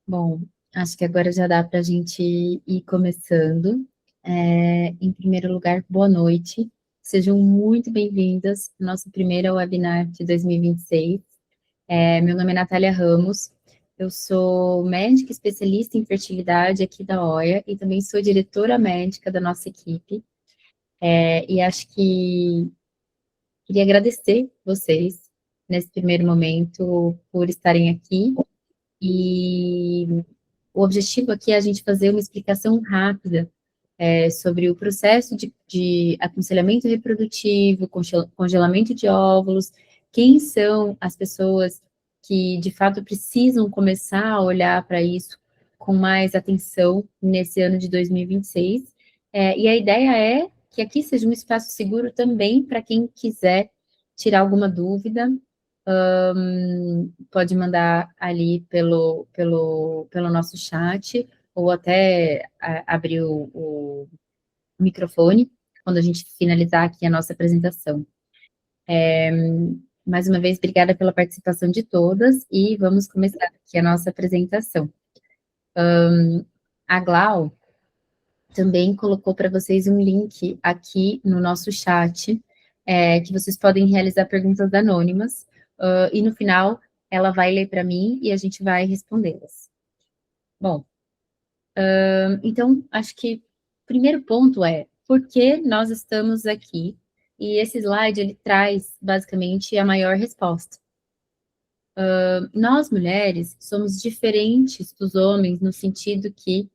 Bom, acho que agora já dá para a gente ir começando. Em primeiro lugar, boa noite. Sejam muito bem-vindas ao nosso primeiro webinar de 2026. Meu nome é Natália Ramos, eu sou médica especialista em fertilidade aqui da OIA e também sou diretora médica da nossa equipe. E acho que queria agradecer vocês nesse primeiro momento por estarem aqui. E o objetivo aqui é a gente fazer uma explicação rápida sobre o processo de aconselhamento reprodutivo, congelamento de óvulos, quem são as pessoas que de fato precisam começar a olhar para isso com mais atenção nesse ano de 2026. E a ideia é que aqui seja um espaço seguro também para quem quiser tirar alguma dúvida, pode mandar ali pelo nosso chat, ou até abrir o microfone, quando a gente finalizar aqui a nossa apresentação. Mais uma vez, obrigada pela participação de todas, e vamos começar aqui a nossa apresentação. A Glau também colocou para vocês um link aqui no nosso chat, que vocês podem realizar perguntas anônimas, e no final ela vai ler para mim e a gente vai respondê-las. Bom, então acho que o primeiro ponto é por que nós estamos aqui, e esse slide ele traz basicamente a maior resposta. Nós mulheres somos diferentes dos homens no sentido que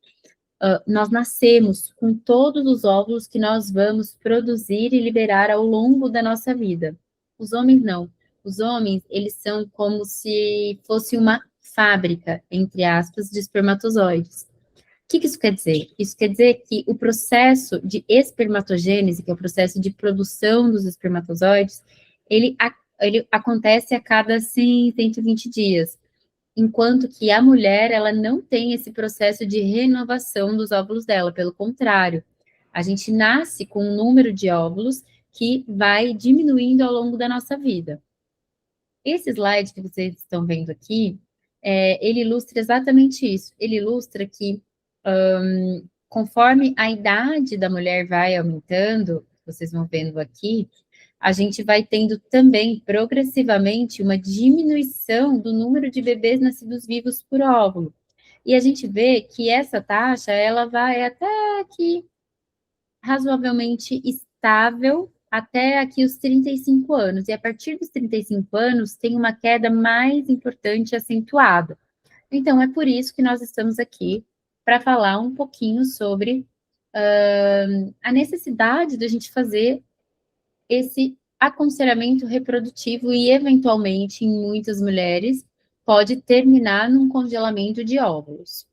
nós nascemos com todos os óvulos que nós vamos produzir e liberar ao longo da nossa vida. Os homens não. Os homens, eles são como se fosse uma fábrica, entre aspas, de espermatozoides. O que isso quer dizer? Isso quer dizer que o processo de espermatogênese, que é o processo de produção dos espermatozoides, ele acontece a cada 100, 120 dias, enquanto que a mulher, ela não tem esse processo de renovação dos óvulos dela, pelo contrário, a gente nasce com um número de óvulos que vai diminuindo ao longo da nossa vida. Esse slide que vocês estão vendo aqui, ele ilustra exatamente isso, ele ilustra que, conforme a idade da mulher vai aumentando, vocês vão vendo aqui, a gente vai tendo também, progressivamente, uma diminuição do número de bebês nascidos vivos por óvulo. E a gente vê que essa taxa, ela vai até aqui, razoavelmente estável, até aqui os 35 anos. E a partir dos 35 anos, tem uma queda mais importante acentuada. Então, é por isso que nós estamos aqui, para falar um pouquinho sobre a necessidade da gente fazer esse aconselhamento reprodutivo e, eventualmente, em muitas mulheres, pode terminar num congelamento de óvulos.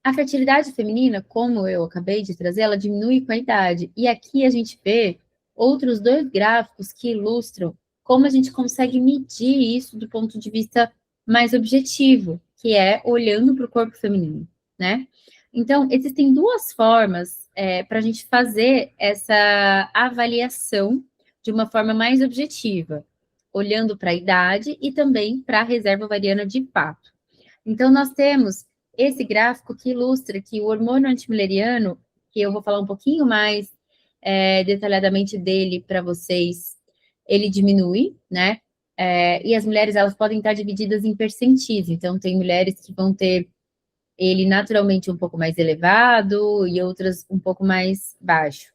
A fertilidade feminina, como eu acabei de trazer, ela diminui com a idade. E aqui a gente vê outros dois gráficos que ilustram como a gente consegue medir isso do ponto de vista mais objetivo, que é olhando para o corpo feminino, né? Então, existem duas formas para a gente fazer essa avaliação de uma forma mais objetiva, olhando para a idade e também para a reserva ovariana de fato. Então, nós temos esse gráfico que ilustra que o hormônio antimileriano, que eu vou falar um pouquinho mais detalhadamente dele para vocês, ele diminui, né? E as mulheres, elas podem estar divididas em percentis. Então, tem mulheres que vão ter ele naturalmente um pouco mais elevado e outras um pouco mais baixo.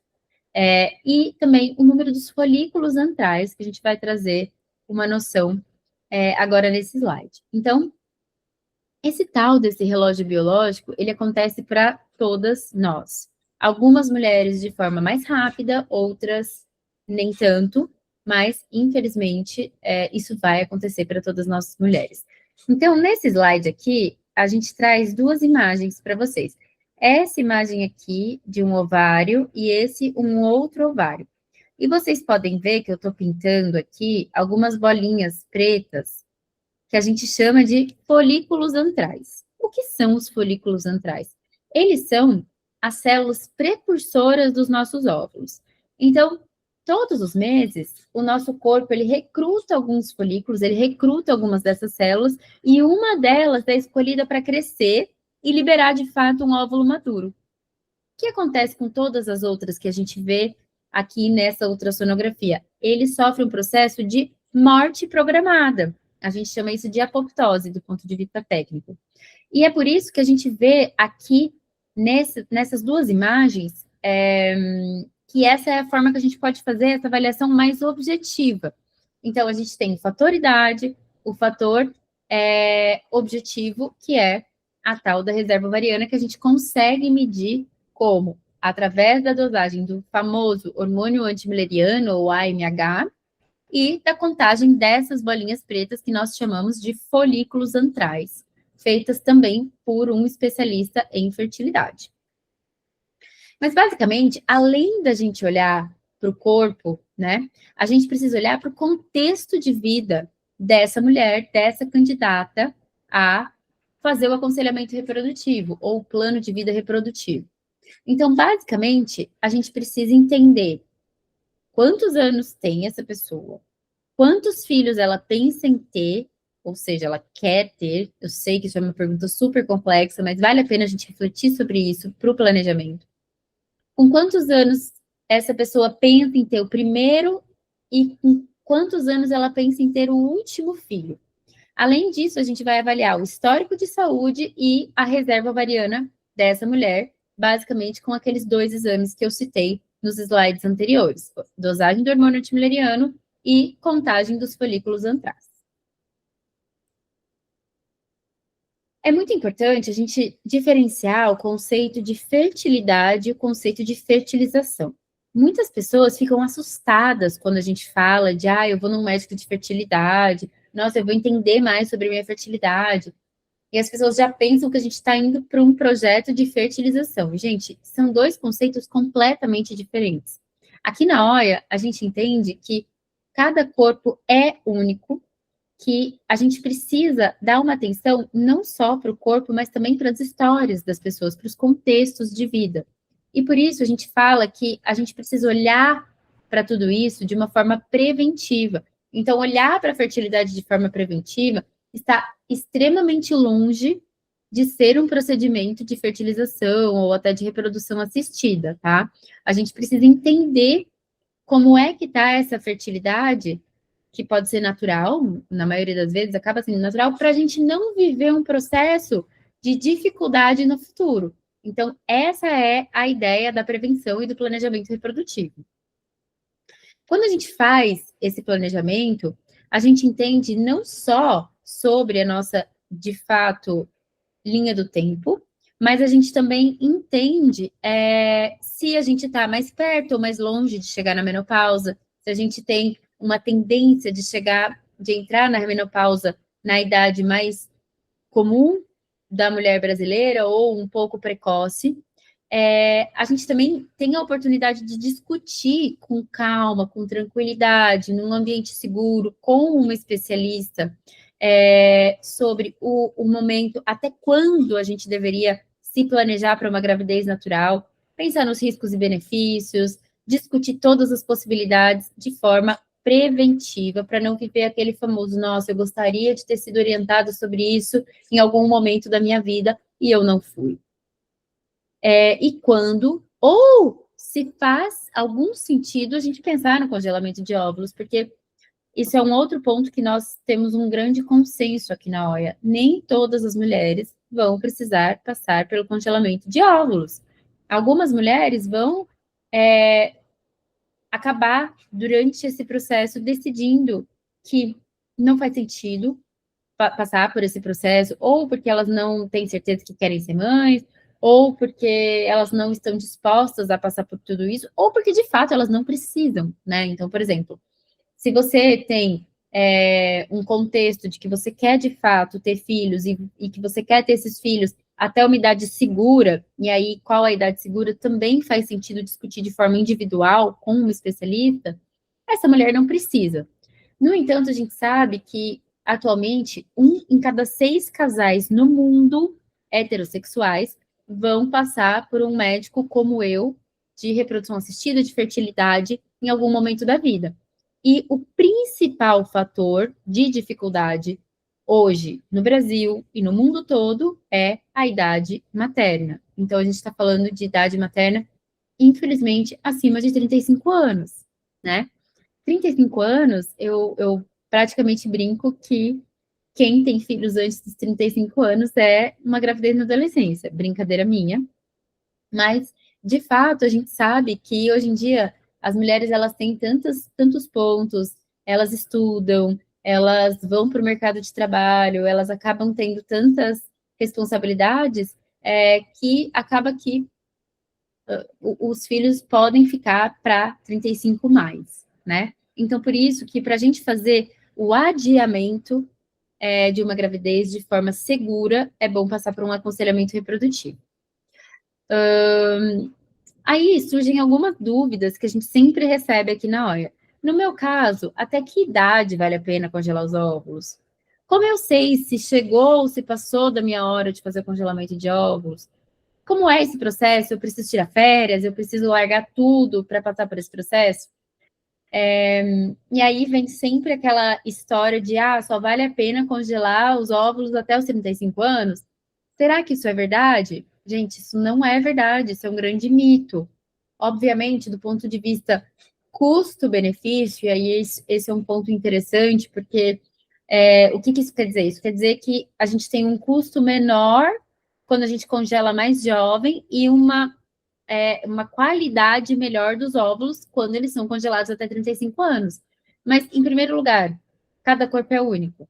E também o número dos folículos antrais, que a gente vai trazer uma noção agora nesse slide. Então, esse tal desse relógio biológico, ele acontece para todas nós. Algumas mulheres de forma mais rápida, outras nem tanto, mas, infelizmente, isso vai acontecer para todas nós mulheres. Então, nesse slide aqui, a gente traz duas imagens para vocês. Essa imagem aqui de um ovário e esse um outro ovário. E vocês podem ver que eu estou pintando aqui algumas bolinhas pretas que a gente chama de folículos antrais. O que são os folículos antrais? Eles são as células precursoras dos nossos óvulos. Então, todos os meses, o nosso corpo, ele recruta alguns folículos, ele recruta algumas dessas células, e uma delas é escolhida para crescer e liberar, de fato, um óvulo maduro. O que acontece com todas as outras que a gente vê aqui nessa ultrassonografia? Ele sofre um processo de morte programada. A gente chama isso de apoptose, do ponto de vista técnico. E é por isso que a gente vê aqui, nessas duas imagens, que essa é a forma que a gente pode fazer essa avaliação mais objetiva. Então, a gente tem o fator idade, o fator objetivo, que é a tal da reserva ovariana, que a gente consegue medir como, através da dosagem do famoso hormônio antimileriano, ou AMH, e da contagem dessas bolinhas pretas, que nós chamamos de folículos antrais, feitas também por um especialista em fertilidade. Mas, basicamente, além da gente olhar para o corpo, né, a gente precisa olhar para o contexto de vida dessa mulher, dessa candidata a fazer o aconselhamento reprodutivo, ou o plano de vida reprodutivo. Então, basicamente, a gente precisa entender quantos anos tem essa pessoa, quantos filhos ela pensa em ter, ou seja, ela quer ter. Eu sei que isso é uma pergunta super complexa, mas vale a pena a gente refletir sobre isso para o planejamento. Com quantos anos essa pessoa pensa em ter o primeiro e com quantos anos ela pensa em ter o último filho. Além disso, a gente vai avaliar o histórico de saúde e a reserva ovariana dessa mulher, basicamente com aqueles 2 exames que eu citei nos slides anteriores: dosagem do hormônio antimileriano e contagem dos folículos antrais. É muito importante a gente diferenciar o conceito de fertilidade e o conceito de fertilização. Muitas pessoas ficam assustadas quando a gente fala de, eu vou num médico de fertilidade, nossa, eu vou entender mais sobre minha fertilidade. E as pessoas já pensam que a gente está indo para um projeto de fertilização. Gente, são 2 conceitos completamente diferentes. Aqui na OIA, a gente entende que cada corpo é único, que a gente precisa dar uma atenção não só para o corpo, mas também para as histórias das pessoas, para os contextos de vida. E por isso a gente fala que a gente precisa olhar para tudo isso de uma forma preventiva. Então, olhar para a fertilidade de forma preventiva está extremamente longe de ser um procedimento de fertilização ou até de reprodução assistida, tá? A gente precisa entender como é que está essa fertilidade, que pode ser natural, na maioria das vezes acaba sendo natural, para a gente não viver um processo de dificuldade no futuro. Então, essa é a ideia da prevenção e do planejamento reprodutivo. Quando a gente faz esse planejamento, a gente entende não só sobre a nossa, de fato, linha do tempo, mas a gente também entende se a gente está mais perto ou mais longe de chegar na menopausa, se a gente tem uma tendência de entrar na menopausa na idade mais comum da mulher brasileira ou um pouco precoce. A gente também tem a oportunidade de discutir com calma, com tranquilidade, num ambiente seguro, com uma especialista, sobre o momento, até quando a gente deveria se planejar para uma gravidez natural, pensar nos riscos e benefícios, discutir todas as possibilidades de forma preventiva, para não viver aquele famoso, nossa, eu gostaria de ter sido orientada sobre isso em algum momento da minha vida e eu não fui. E quando, ou se faz algum sentido a gente pensar no congelamento de óvulos, porque isso é um outro ponto que nós temos um grande consenso aqui na OIA. Nem todas as mulheres vão precisar passar pelo congelamento de óvulos. Algumas mulheres vão acabar, durante esse processo, decidindo que não faz sentido passar por esse processo, ou porque elas não têm certeza que querem ser mães, ou porque elas não estão dispostas a passar por tudo isso, ou porque, de fato, elas não precisam, né? Então, por exemplo, se você tem um contexto de que você quer, de fato, ter filhos e que você quer ter esses filhos até uma idade segura, e aí qual a idade segura também faz sentido discutir de forma individual com um especialista, essa mulher não precisa. No entanto, a gente sabe que, atualmente, 1 em cada 6 casais no mundo heterossexuais vão passar por um médico como eu, de reprodução assistida, de fertilidade, em algum momento da vida. E o principal fator de dificuldade hoje no Brasil e no mundo todo é a idade materna. Então, a gente está falando de idade materna, infelizmente, acima de 35 anos, né? 35 anos, eu praticamente brinco que quem tem filhos antes dos 35 anos é uma gravidez na adolescência. Brincadeira minha. Mas, de fato, a gente sabe que hoje em dia as mulheres elas têm tantos pontos, elas estudam, elas vão para o mercado de trabalho, elas acabam tendo tantas responsabilidades que acaba que os filhos podem ficar para 35 mais, né? Então, por isso que para a gente fazer o adiamento de uma gravidez de forma segura, é bom passar por um aconselhamento reprodutivo. Aí surgem algumas dúvidas que a gente sempre recebe aqui na hora. No meu caso, até que idade vale a pena congelar os óvulos? Como eu sei se chegou ou se passou da minha hora de fazer o congelamento de óvulos? Como é esse processo? Eu preciso tirar férias? Eu preciso largar tudo para passar por esse processo? E aí vem sempre aquela história de só vale a pena congelar os óvulos até os 35 anos? Será que isso é verdade? Gente, isso não é verdade, isso é um grande mito. Obviamente, do ponto de vista custo-benefício, e aí esse é um ponto interessante, porque o que isso quer dizer? Isso quer dizer que a gente tem um custo menor quando a gente congela mais jovem e uma qualidade melhor dos óvulos quando eles são congelados até 35 anos. Mas, em primeiro lugar, cada corpo é único.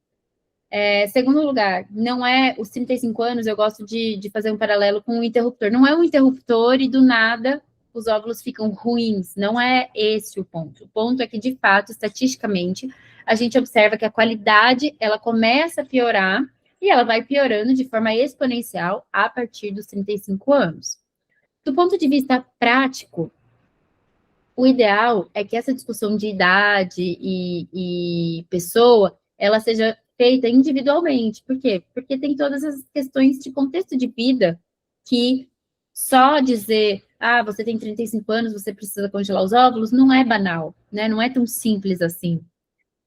Segundo lugar, não é os 35 anos, eu gosto de fazer um paralelo com o interruptor. Não é um interruptor e do nada os óvulos ficam ruins. Não é esse o ponto. O ponto é que, de fato, estatisticamente, a gente observa que a qualidade ela começa a piorar e ela vai piorando de forma exponencial a partir dos 35 anos. Do ponto de vista prático, o ideal é que essa discussão de idade e pessoa, ela seja feita individualmente. Por quê? Porque tem todas as questões de contexto de vida que só dizer, você tem 35 anos, você precisa congelar os óvulos, não é banal, né? Não é tão simples assim.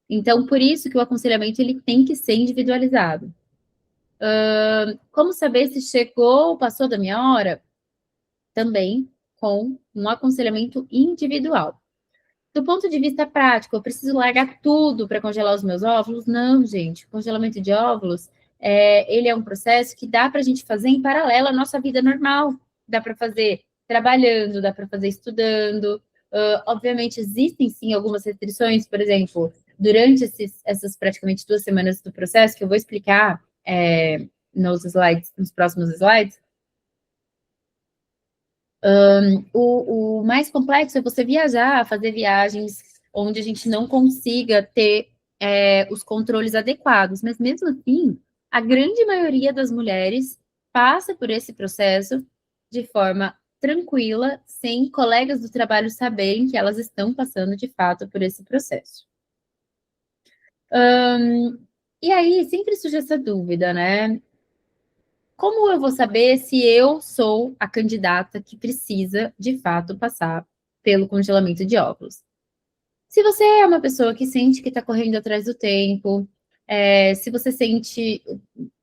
Então, por isso que o aconselhamento ele tem que ser individualizado. Como saber se chegou ou passou da minha hora? Também com um aconselhamento individual. Do ponto de vista prático, eu preciso largar tudo para congelar os meus óvulos? Não, gente. O congelamento de óvulos, ele é um processo que dá para a gente fazer em paralelo à nossa vida normal. Dá para fazer trabalhando, dá para fazer estudando. Obviamente, existem sim algumas restrições, por exemplo, durante essas praticamente 2 semanas do processo, que eu vou explicar nos próximos slides. O mais complexo é você viajar, fazer viagens onde a gente não consiga ter os controles adequados, mas mesmo assim, a grande maioria das mulheres passa por esse processo de forma tranquila, sem colegas do trabalho saberem que elas estão passando de fato por esse processo. E aí sempre surge essa dúvida, né? Como eu vou saber se eu sou a candidata que precisa, de fato, passar pelo congelamento de óvulos? Se você é uma pessoa que sente que está correndo atrás do tempo, se você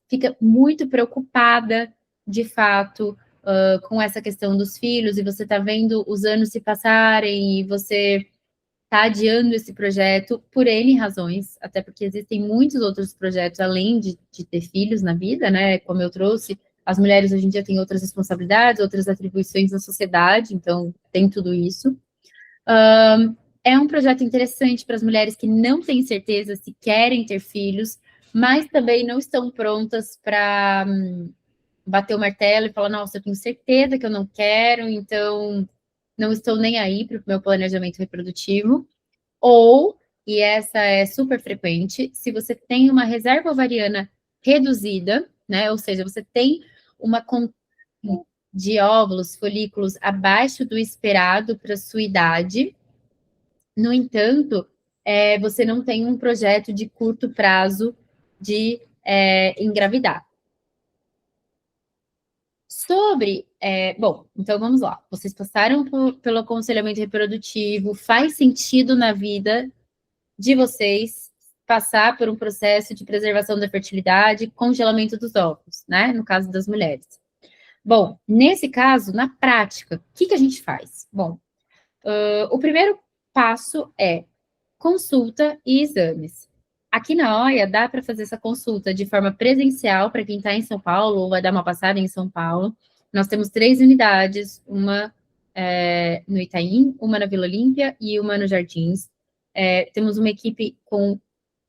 fica muito preocupada, de fato, com essa questão dos filhos, e você está vendo os anos se passarem, e você está adiando esse projeto por N razões, até porque existem muitos outros projetos além de ter filhos na vida, né? Como eu trouxe, as mulheres hoje em dia têm outras responsabilidades, outras atribuições na sociedade, então tem tudo isso. É um projeto interessante para as mulheres que não têm certeza se querem ter filhos, mas também não estão prontas para bater o martelo e falar, nossa, eu tenho certeza que eu não quero, então não estou nem aí para o meu planejamento reprodutivo. Ou, e essa é super frequente, se você tem uma reserva ovariana reduzida, né? Ou seja, você tem uma de óvulos, folículos abaixo do esperado para sua idade. No entanto, você não tem um projeto de curto prazo de engravidar. Bom, então vamos lá. Vocês passaram pelo aconselhamento reprodutivo, faz sentido na vida de vocês passar por um processo de preservação da fertilidade, congelamento dos óvulos, né? No caso das mulheres. Bom, nesse caso, na prática, o que a gente faz? Bom, o primeiro passo é consulta e exames. Aqui na OIA dá para fazer essa consulta de forma presencial para quem está em São Paulo ou vai dar uma passada em São Paulo. Nós temos 3 unidades, uma no Itaim, uma na Vila Olímpia e uma no Jardins. Temos uma equipe com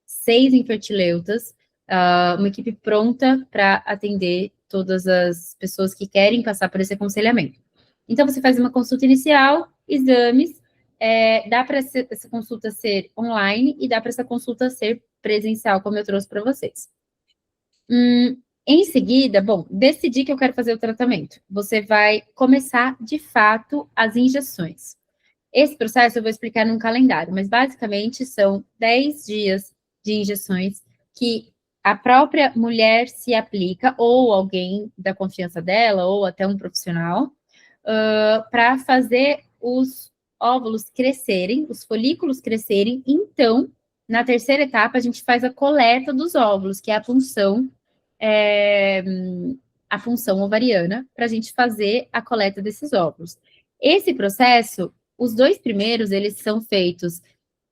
6 infertileutas, uma equipe pronta para atender todas as pessoas que querem passar por esse aconselhamento. Então, você faz uma consulta inicial, exames, dá para essa consulta ser online e dá para essa consulta ser presencial, como eu trouxe para vocês. Em seguida, bom, decidi que eu quero fazer o tratamento. Você vai começar, de fato, as injeções. Esse processo eu vou explicar num calendário, mas basicamente são 10 dias de injeções que a própria mulher se aplica, ou alguém da confiança dela, ou até um profissional, para fazer os óvulos crescerem, os folículos crescerem. Então, na terceira etapa, a gente faz a coleta dos óvulos, que é a função ovariana, para a gente fazer a coleta desses óvulos. Esse processo, os 2 primeiros, eles são feitos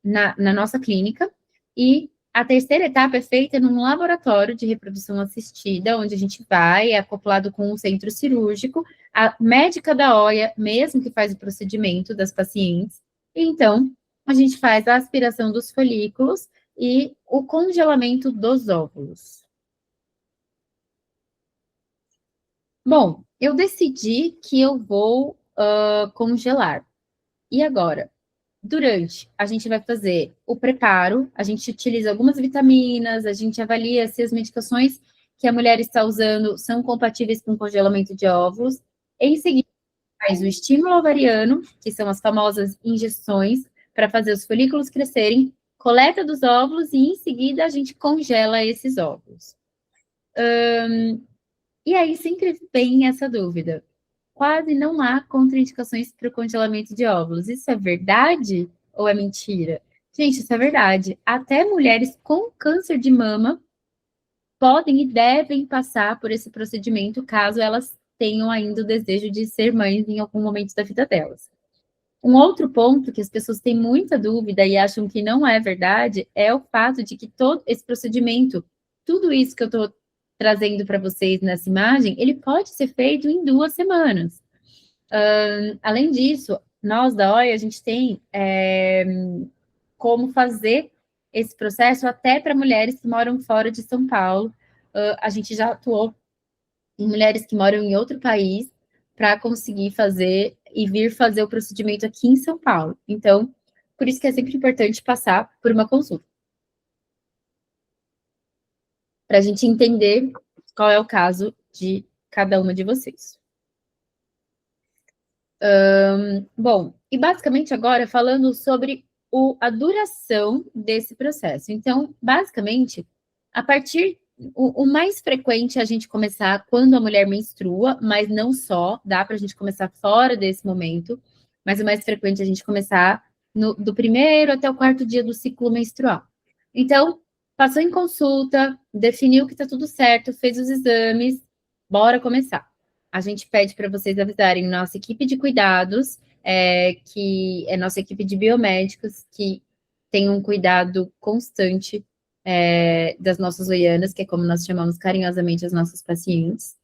na nossa clínica, e a terceira etapa é feita num laboratório de reprodução assistida, onde a gente vai, é acoplado com um centro cirúrgico, a médica da OIA mesmo que faz o procedimento das pacientes, e então a gente faz a aspiração dos folículos e o congelamento dos óvulos. Bom, eu decidi que eu vou congelar. E agora? A gente vai fazer o preparo, a gente utiliza algumas vitaminas, a gente avalia se as medicações que a mulher está usando são compatíveis com o congelamento de óvulos. Em seguida, faz o estímulo ovariano, que são as famosas injeções, para fazer os folículos crescerem, coleta dos óvulos e, em seguida, a gente congela esses óvulos. E aí sempre vem essa dúvida. Quase não há contraindicações para o congelamento de óvulos. Isso é verdade ou é mentira? Gente, isso é verdade. Até mulheres com câncer de mama podem e devem passar por esse procedimento caso elas tenham ainda o desejo de ser mães em algum momento da vida delas. Um outro ponto que as pessoas têm muita dúvida e acham que não é verdade é o fato de que todo esse procedimento, tudo isso que eu estou trazendo para vocês nessa imagem, ele pode ser feito em 2 semanas. Além disso, nós da OIA, a gente tem como fazer esse processo até para mulheres que moram fora de São Paulo. A gente já atuou em mulheres que moram em outro país para conseguir fazer e vir fazer o procedimento aqui em São Paulo. Então, por isso que é sempre importante passar por uma consulta. Para a gente entender qual é o caso de cada uma de vocês. Bom, e basicamente agora falando sobre a duração desse processo. Então, basicamente, a partir o mais frequente é a gente começar quando a mulher menstrua, mas não só, dá para a gente começar fora desse momento, mas o mais frequente é a gente começar do primeiro até o 4º dia do ciclo menstrual. Então, passou em consulta, definiu que está tudo certo, fez os exames, bora começar. A gente pede para vocês avisarem nossa equipe de cuidados, que é nossa equipe de biomédicos, que tem um cuidado constante das nossas oianas, que é como nós chamamos carinhosamente as nossas pacientes.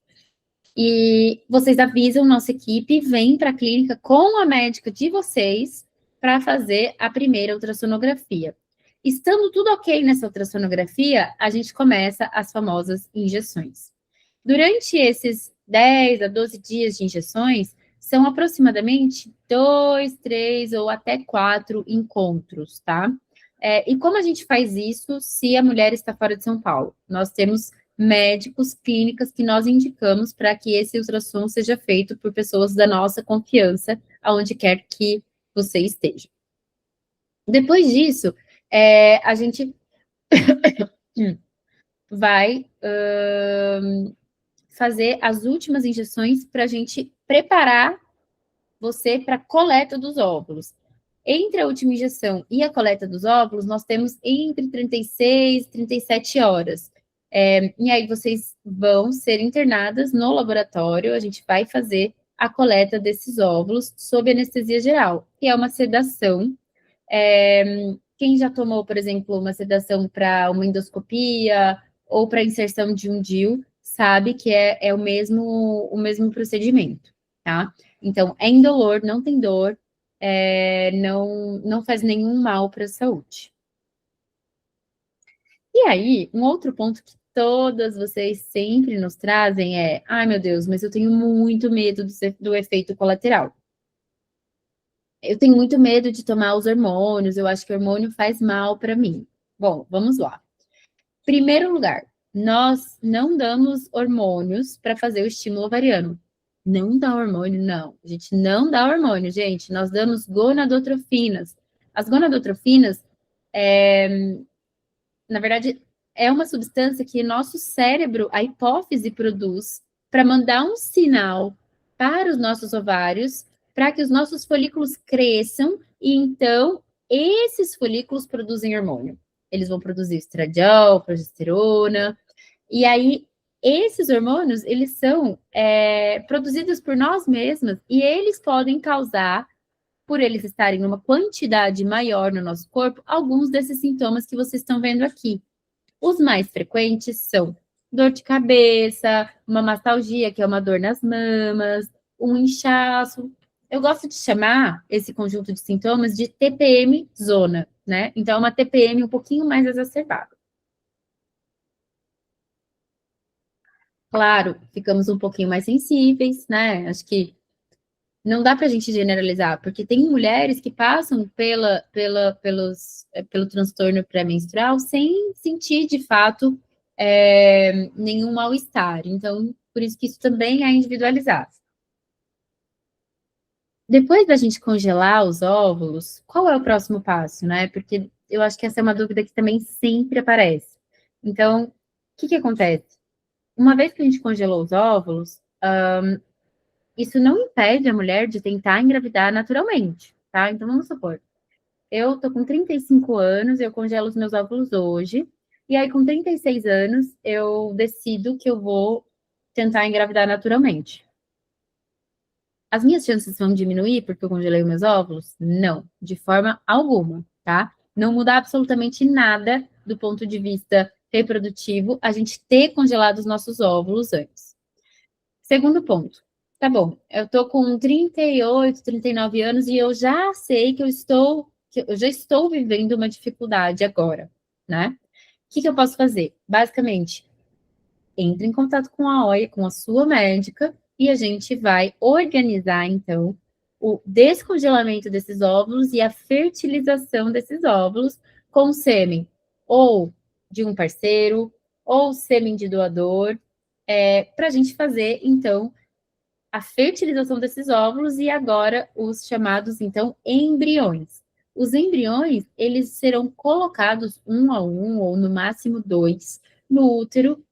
E vocês avisam nossa equipe, vem para a clínica com a médica de vocês para fazer a primeira ultrassonografia. Estando tudo ok nessa ultrassonografia, a gente começa as famosas injeções. Durante esses 10 a 12 dias de injeções, são aproximadamente 2, 3 ou até 4 encontros, tá? E como a gente faz isso se a mulher está fora de São Paulo? Nós temos médicos, clínicas que nós indicamos para que esse ultrassom seja feito por pessoas da nossa confiança, aonde quer que você esteja. Depois disso, a gente vai fazer as últimas injeções para a gente preparar você para a coleta dos óvulos. Entre a última injeção e a coleta dos óvulos, nós temos entre 36 e 37 horas. E aí vocês vão ser internadas no laboratório, a gente vai fazer a coleta desses óvulos sob anestesia geral, que é uma sedação. Quem já tomou, por exemplo, uma sedação para uma endoscopia ou para inserção de um DIU, sabe que é o mesmo procedimento, tá? Então, é indolor, não tem dor, não faz nenhum mal para a saúde. E aí, um outro ponto que todas vocês sempre nos trazem é: ai meu Deus, mas eu tenho muito medo do efeito colateral. Eu tenho muito medo de tomar os hormônios, eu acho que o hormônio faz mal para mim. Bom, vamos lá. Primeiro lugar, nós não damos hormônios para fazer o estímulo ovariano. Não dá hormônio, não. A gente não dá hormônio, gente. Nós damos gonadotrofinas. As gonadotrofinas, na verdade, é uma substância que nosso cérebro, a hipófise, produz para mandar um sinal para os nossos ovários, para que os nossos folículos cresçam e então esses folículos produzem hormônio. Eles vão produzir estradiol, progesterona, e aí esses hormônios, eles são produzidos por nós mesmas e eles podem causar, por eles estarem numa quantidade maior no nosso corpo, alguns desses sintomas que vocês estão vendo aqui. Os mais frequentes são dor de cabeça, uma mastalgia, que é uma dor nas mamas, um inchaço. Eu gosto de chamar esse conjunto de sintomas de TPM zona, né? Então, é uma TPM um pouquinho mais exacerbada. Claro, ficamos um pouquinho mais sensíveis, né? Acho que não dá para a gente generalizar, porque tem mulheres que passam pelo transtorno pré-menstrual sem sentir, de fato, nenhum mal-estar. Então, por isso que isso também é individualizado. Depois da gente congelar os óvulos, qual é o próximo passo, né? Porque eu acho que essa é uma dúvida que também sempre aparece. Então, o que acontece? Uma vez que a gente congelou os óvulos, isso não impede a mulher de tentar engravidar naturalmente, tá? Então, vamos supor, eu tô com 35 anos, eu congelo os meus óvulos hoje, e aí com 36 anos eu decido que eu vou tentar engravidar naturalmente. As minhas chances vão diminuir porque eu congelei os meus óvulos? Não, de forma alguma, tá? Não muda absolutamente nada do ponto de vista reprodutivo a gente ter congelado os nossos óvulos antes. Segundo ponto. Tá bom, eu tô com 38, 39 anos e eu já sei que eu já estou vivendo uma dificuldade agora, né? O que eu posso fazer? Basicamente, entre em contato com a OIA, com a sua médica, e a gente vai organizar, então, o descongelamento desses óvulos e a fertilização desses óvulos com sêmen ou de um parceiro, ou sêmen de doador, para a gente fazer, então, a fertilização desses óvulos e agora os chamados, então, embriões. Os embriões, eles serão colocados um a um, ou no máximo dois, no útero,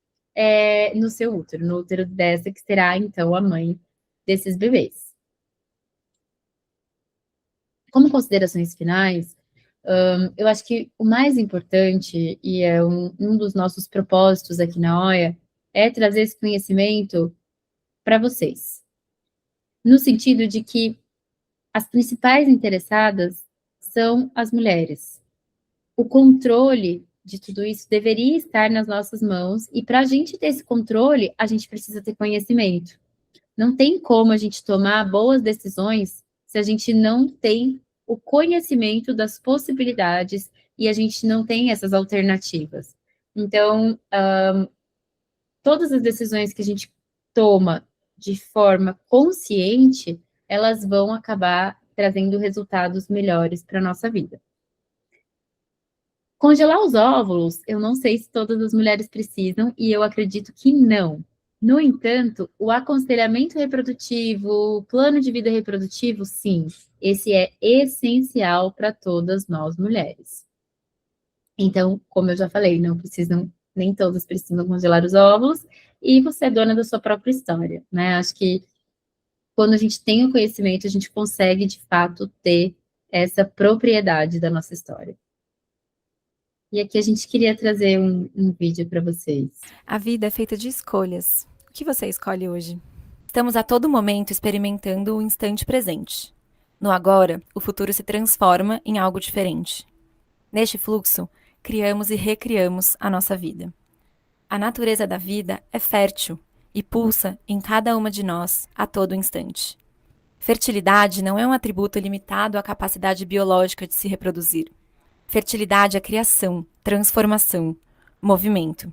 no seu útero, no útero dessa que será, então, a mãe desses bebês. Como considerações finais, eu acho que o mais importante, e é um dos nossos propósitos aqui na OIA, é trazer esse conhecimento para vocês. No sentido de que as principais interessadas são as mulheres. O controle de tudo isso deveria estar nas nossas mãos, e para a gente ter esse controle, a gente precisa ter conhecimento. Não tem como a gente tomar boas decisões se a gente não tem o conhecimento das possibilidades e a gente não tem essas alternativas. Então, todas as decisões que a gente toma de forma consciente, elas vão acabar trazendo resultados melhores para a nossa vida. Congelar os óvulos, eu não sei se todas as mulheres precisam, e eu acredito que não. No entanto, o aconselhamento reprodutivo, o plano de vida reprodutivo, sim, esse é essencial para todas nós mulheres. Então, como eu já falei, não precisam, nem todas precisam congelar os óvulos, e você é dona da sua própria história, né? Acho que quando a gente tem o conhecimento, a gente consegue, de fato, ter essa propriedade da nossa história. E aqui a gente queria trazer um vídeo para vocês. A vida é feita de escolhas. O que você escolhe hoje? Estamos a todo momento experimentando o instante presente. No agora, o futuro se transforma em algo diferente. Neste fluxo, criamos e recriamos a nossa vida. A natureza da vida é fértil e pulsa em cada uma de nós a todo instante. Fertilidade não é um atributo limitado à capacidade biológica de se reproduzir. Fertilidade é criação, transformação, movimento.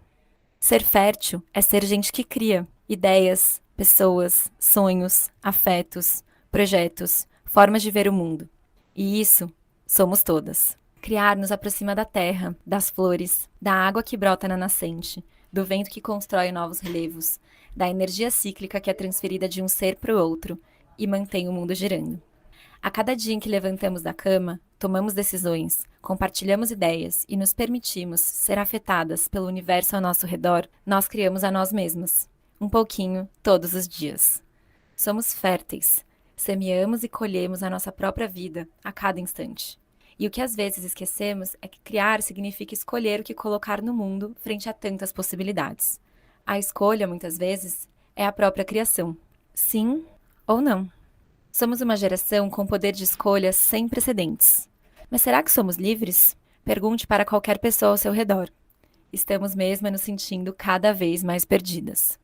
Ser fértil é ser gente que cria ideias, pessoas, sonhos, afetos, projetos, formas de ver o mundo. E isso somos todas. Criar nos aproxima da terra, das flores, da água que brota na nascente, do vento que constrói novos relevos, da energia cíclica que é transferida de um ser para o outro e mantém o mundo girando. A cada dia em que levantamos da cama, tomamos decisões, compartilhamos ideias e nos permitimos ser afetadas pelo universo ao nosso redor, nós criamos a nós mesmas. Um pouquinho, todos os dias. Somos férteis. Semeamos e colhemos a nossa própria vida a cada instante. E o que às vezes esquecemos é que criar significa escolher o que colocar no mundo frente a tantas possibilidades. A escolha, muitas vezes, é a própria criação. Sim ou não. Somos uma geração com poder de escolha sem precedentes. Mas será que somos livres? Pergunte para qualquer pessoa ao seu redor. Estamos mesmo nos sentindo cada vez mais perdidas.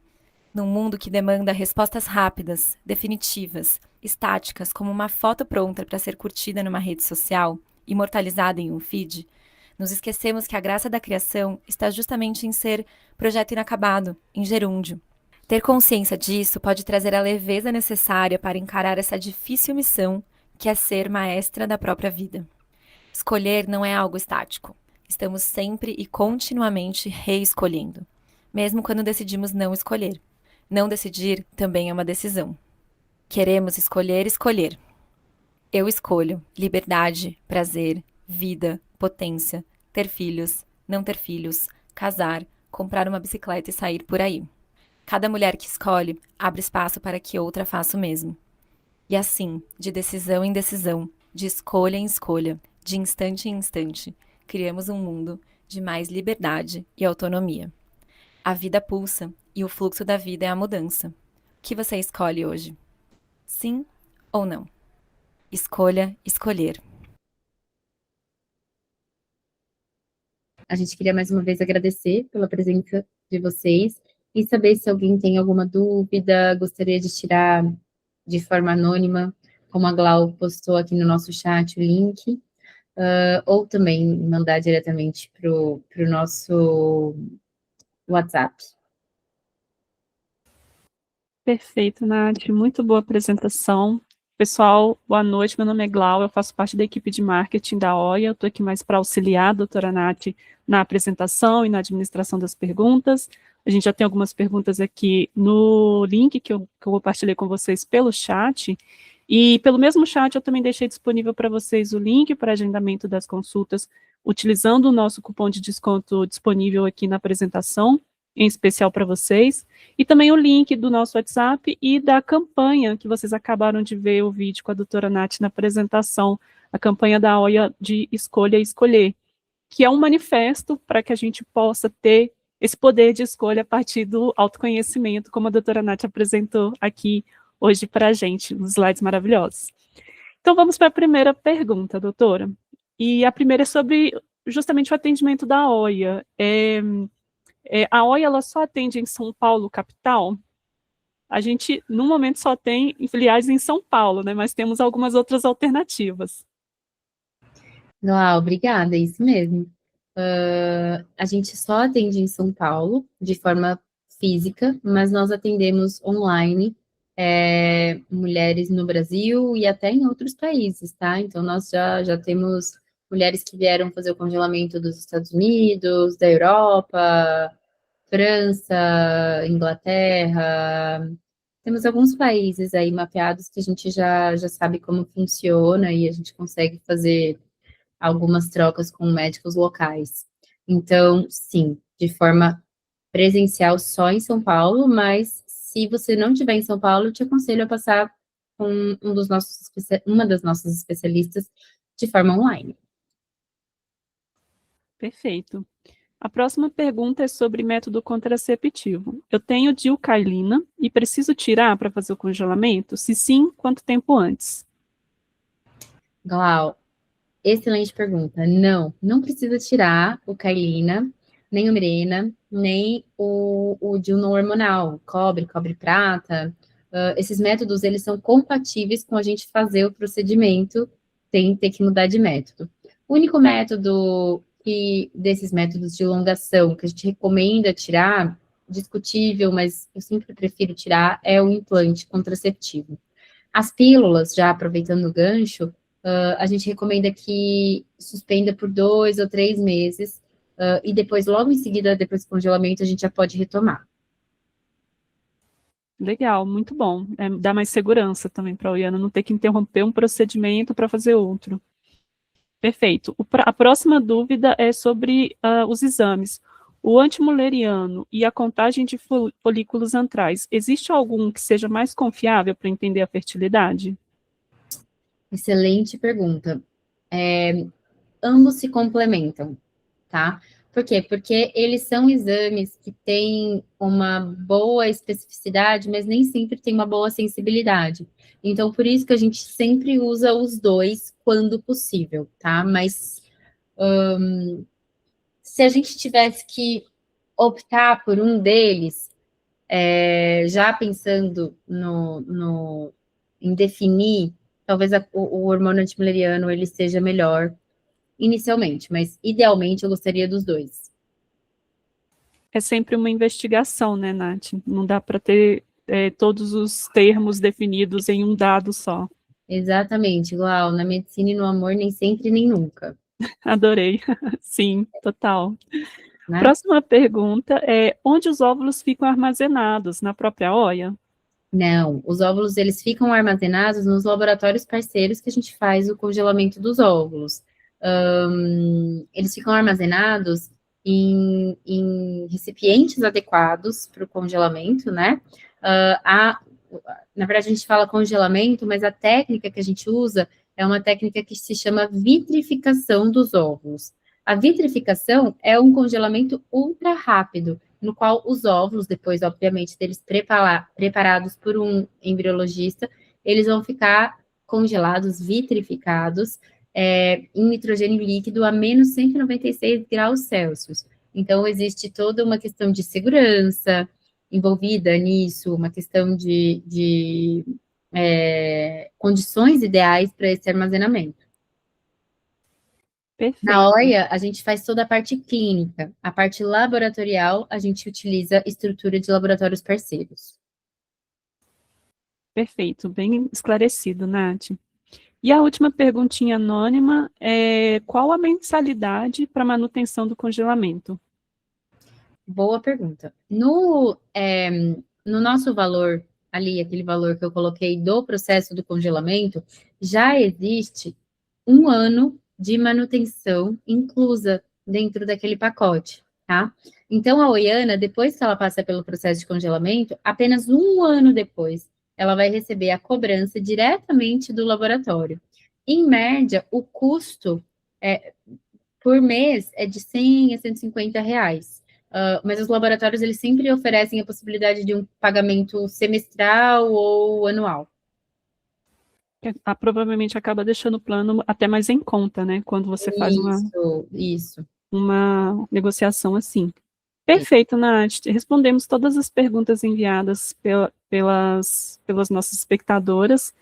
Num mundo que demanda respostas rápidas, definitivas, estáticas, como uma foto pronta para ser curtida numa rede social, imortalizada em um feed, nos esquecemos que a graça da criação está justamente em ser projeto inacabado, em gerúndio. Ter consciência disso pode trazer a leveza necessária para encarar essa difícil missão que é ser maestra da própria vida. Escolher não é algo estático. Estamos sempre e continuamente reescolhendo, mesmo quando decidimos não escolher. Não decidir também é uma decisão. Queremos escolher, escolher. Eu escolho liberdade, prazer, vida, potência, ter filhos, não ter filhos, casar, comprar uma bicicleta e sair por aí. Cada mulher que escolhe abre espaço para que outra faça o mesmo. E assim, de decisão em decisão, de escolha em escolha, de instante em instante, criamos um mundo de mais liberdade e autonomia. A vida pulsa e o fluxo da vida é a mudança. O que você escolhe hoje? Sim ou não? Escolha escolher. A gente queria mais uma vez agradecer pela presença de vocês e saber se alguém tem alguma dúvida, gostaria de tirar de forma anônima, como a Glau postou aqui no nosso chat o link, ou também mandar diretamente para o nosso WhatsApp. Perfeito, Nath. Muito boa apresentação. Pessoal, boa noite. Meu nome é Glau, eu faço parte da equipe de marketing da OIA. Eu estou aqui mais para auxiliar a doutora Nath na apresentação e na administração das perguntas. A gente já tem algumas perguntas aqui no link que eu compartilhei com vocês pelo chat. E pelo mesmo chat eu também deixei disponível para vocês o link para agendamento das consultas, utilizando o nosso cupom de desconto disponível aqui na apresentação, em especial para vocês, e também o link do nosso WhatsApp e da campanha que vocês acabaram de ver o vídeo com a doutora Nath na apresentação, a campanha da OIA de Escolha e Escolher, que é um manifesto para que a gente possa ter esse poder de escolha a partir do autoconhecimento, como a doutora Nath apresentou aqui hoje para a gente, nos slides maravilhosos. Então vamos para a primeira pergunta, doutora. E a primeira é sobre justamente o atendimento da OIA. A OIA ela só atende em São Paulo, capital. A gente, no momento, só tem filiais em São Paulo, né? Mas temos algumas outras alternativas. Obrigada, é isso mesmo. A gente só atende em São Paulo, de forma física, mas nós atendemos online mulheres no Brasil e até em outros países, tá? Então, nós já temos mulheres que vieram fazer o congelamento dos Estados Unidos, da Europa, França, Inglaterra. Temos alguns países aí mapeados que a gente já sabe como funciona e a gente consegue fazer algumas trocas com médicos locais. Então, sim, de forma presencial só em São Paulo, mas se você não estiver em São Paulo, eu te aconselho a passar com uma das nossas especialistas de forma online. Perfeito. A próxima pergunta é sobre método contraceptivo. Eu tenho dilcailina e preciso tirar para fazer o congelamento? Se sim, quanto tempo antes? Glau, excelente pergunta. Não precisa tirar o Cailina, nem o Mirena, nem o DIU não hormonal, cobre prata. Esses métodos, eles são compatíveis com a gente fazer o procedimento sem ter que mudar de método. O único método desses métodos de elongação que a gente recomenda tirar, discutível, mas eu sempre prefiro tirar, é o implante contraceptivo. As pílulas, já aproveitando o gancho, a gente recomenda que suspenda por 2 ou 3 meses, e depois, logo em seguida, depois do congelamento, a gente já pode retomar. Legal, muito bom. Dá mais segurança também para a Oiana não ter que interromper um procedimento para fazer outro. Perfeito. A próxima dúvida é sobre os exames. O antimuleriano e a contagem de folículos antrais, existe algum que seja mais confiável para entender a fertilidade? Excelente pergunta. Ambos se complementam, tá? Por quê? Porque eles são exames que têm uma boa especificidade, mas nem sempre tem uma boa sensibilidade. Então, por isso que a gente sempre usa os dois quando possível, tá? Mas se a gente tivesse que optar por um deles, já pensando em definir, talvez o hormônio antimileriano ele seja melhor inicialmente, mas idealmente eu gostaria dos dois. É sempre uma investigação, né, Nath? Não dá para ter todos os termos definidos em um dado só. Exatamente, Glau, na medicina e no amor nem sempre nem nunca, Adorei. Sim, total. né? Próxima pergunta é: onde os óvulos ficam armazenados? Na própria oia? Não, os óvulos eles ficam armazenados nos laboratórios parceiros que a gente faz o congelamento dos óvulos. Eles ficam armazenados em recipientes adequados para o congelamento, né? Na verdade, a gente fala congelamento, mas a técnica que a gente usa é uma técnica que se chama vitrificação dos óvulos. A vitrificação é um congelamento ultra rápido, no qual os óvulos, depois, obviamente, deles preparados por um embriologista, eles vão ficar congelados, vitrificados, em nitrogênio líquido a menos 196 graus Celsius. Então, existe toda uma questão de segurança envolvida nisso, uma questão de condições ideais para esse armazenamento. Na Perfeito, OIA, a gente faz toda a parte clínica. A parte laboratorial, a gente utiliza estrutura de laboratórios parceiros. perfeito. Bem esclarecido, Nath. E a última perguntinha anônima é: qual a mensalidade para manutenção do congelamento? Boa pergunta. No nosso valor, ali, aquele valor que eu coloquei do processo do congelamento, já existe 1 ano de manutenção inclusa dentro daquele pacote, tá? Então, a Oiana, depois que ela passa pelo processo de congelamento, apenas 1 ano depois, ela vai receber a cobrança diretamente do laboratório. Em média, o custo por mês é de 100 a 150 reais. Mas os laboratórios, eles sempre oferecem a possibilidade de um pagamento semestral ou anual. Provavelmente acaba deixando o plano até mais em conta, né? Quando você faz Isso. uma negociação assim. Perfeito, Nath. Respondemos todas as perguntas enviadas pelas nossas espectadoras.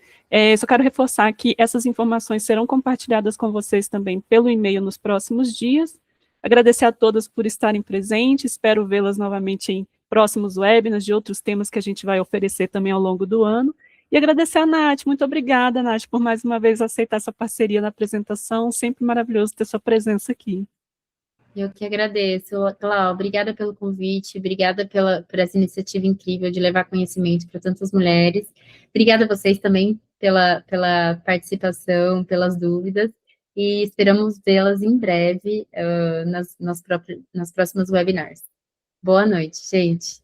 Só quero reforçar que essas informações serão compartilhadas com vocês também pelo e-mail nos próximos dias. Agradecer a todas por estarem presentes, espero vê-las novamente em próximos webinars de outros temas que a gente vai oferecer também ao longo do ano. E agradecer a Nath, muito obrigada, Nath, por mais uma vez aceitar essa parceria na apresentação, sempre maravilhoso ter sua presença aqui. Eu que agradeço, Cláudia, obrigada pelo convite, obrigada por essa iniciativa incrível de levar conhecimento para tantas mulheres. Obrigada a vocês também pela participação, pelas dúvidas, e esperamos vê-las em breve nas próximas webinars. Boa noite, gente.